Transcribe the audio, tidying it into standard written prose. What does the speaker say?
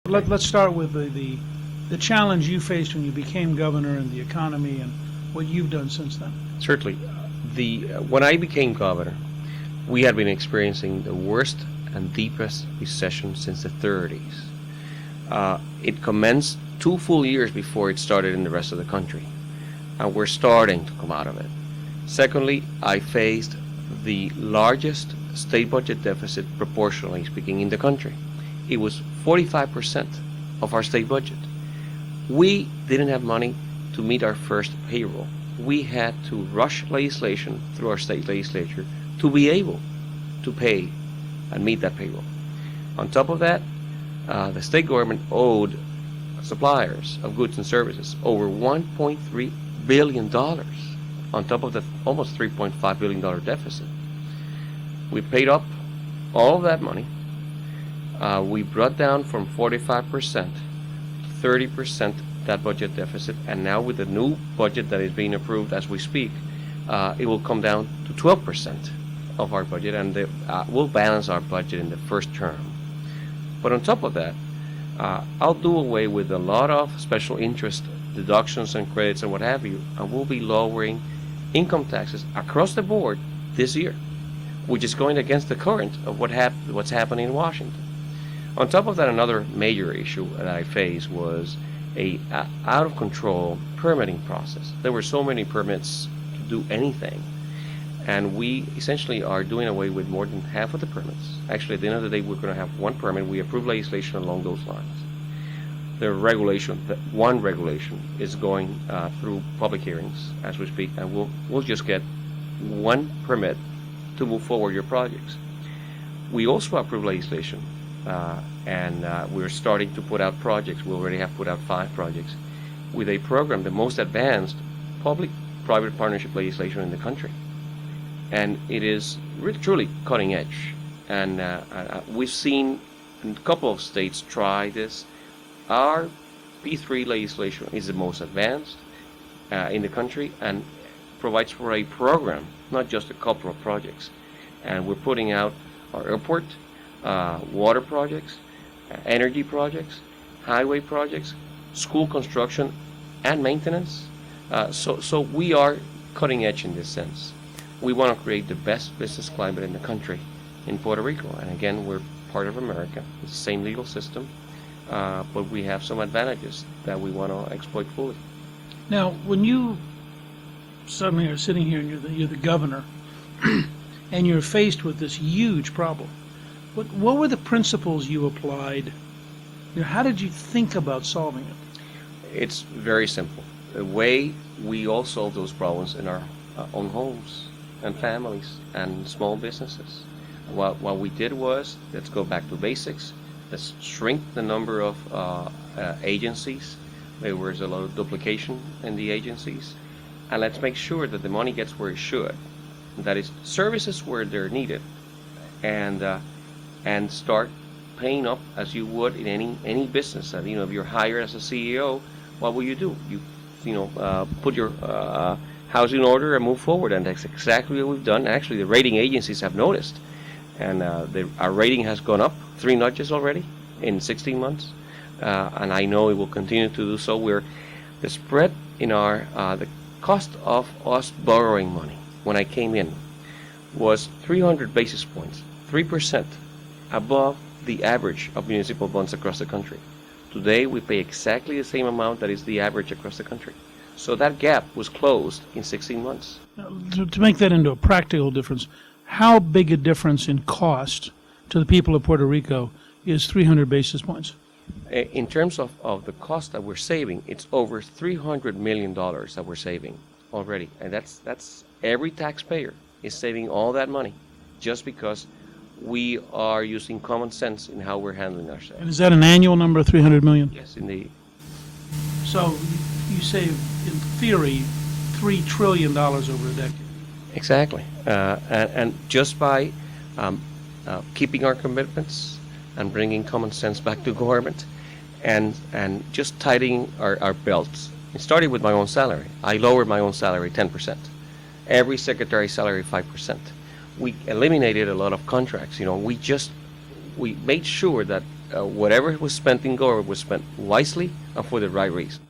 Let's start with the challenge you faced when you became governor and the economy and what you've done since then. Certainly. When I became governor, we had been experiencing the worst and deepest recession since the 30s. It commenced 2 full years before it started in the rest of the country, and we're starting to come out of it. Secondly, I faced the largest state budget deficit, proportionally speaking, in the country. It was 45% of our state budget. We didn't have money to meet our first payroll. We had to rush legislation through our state legislature to be able to pay and meet that payroll. On top of that, the state government owed suppliers of goods and services over $1.3 billion on top of the almost $3.5 billion deficit. We paid up all of that money. We brought down from 45% to 30% that budget deficit, and now with the new budget that is being approved as we speak, it will come down to 12% of our budget, and we'll balance our budget in the first term. But on top of that, I'll do away with a lot of special interest deductions and credits and what have you, and we'll be lowering income taxes across the board this year, which is going against the current of what's happening in Washington. On top of that, another major issue that I faced was a out of control permitting process. There were so many permits to do anything, and we essentially are doing away with more than half of the permits. Actually, at the end of the day, we're going to have one permit. We approve legislation along those lines. One regulation is going through public hearings as we speak, and we'll just get one permit to move forward your projects. We also approve legislation, and we're starting to put out projects. We already have put out 5 projects with a program, the most advanced public-private partnership legislation in the country. And it is really, truly cutting edge. And we've seen a couple of states try this. Our P3 legislation is the most advanced in the country and provides for a program, not just a couple of projects. And we're putting out our airport, water projects, energy projects, highway projects, school construction and maintenance. So we are cutting edge in this sense. We want to create the best business climate in the country in Puerto Rico. And again, we're part of America. It's the same legal system, but we have some advantages that we want to exploit fully. Now, when you suddenly are sitting here and you're the governor and you're faced with this huge problem, what were the principles you applied? How did you think about solving it? It's very simple. The way we all solve those problems in our own homes and families and small businesses. What we did was, let's go back to basics. Let's shrink the number of agencies. There was a lot of duplication in the agencies. And let's make sure that the money gets where it should. That is, services where they're needed. And start paying up as you would in any business. If you're hired as a CEO, what will you do? Put your house in order and move forward, and that's exactly what we've done. Actually, the rating agencies have noticed, and our rating has gone up 3 notches already in 16 months, and I know it will continue to do so. The spread in the cost of us borrowing money when I came in was 300 basis points, 3% above the average of municipal bonds across the country. Today, we pay exactly the same amount that is the average across the country. So that gap was closed in 16 months. To make that into a practical difference, how big a difference in cost to the people of Puerto Rico is 300 basis points? In terms of the cost that we're saving, it's over $300 million that we're saving already. And that's every taxpayer is saving all that money just because we are using common sense in how we're handling ourselves. And is that an annual number, 300 million? Yes, indeed. So you save, in theory, $3 trillion over a decade. Exactly. And just by keeping our commitments and bringing common sense back to government and just tightening our belts. It started with my own salary. I lowered my own salary 10%. Every secretary's salary 5%. We eliminated a lot of contracts. We made sure that whatever was spent in government was spent wisely and for the right reason.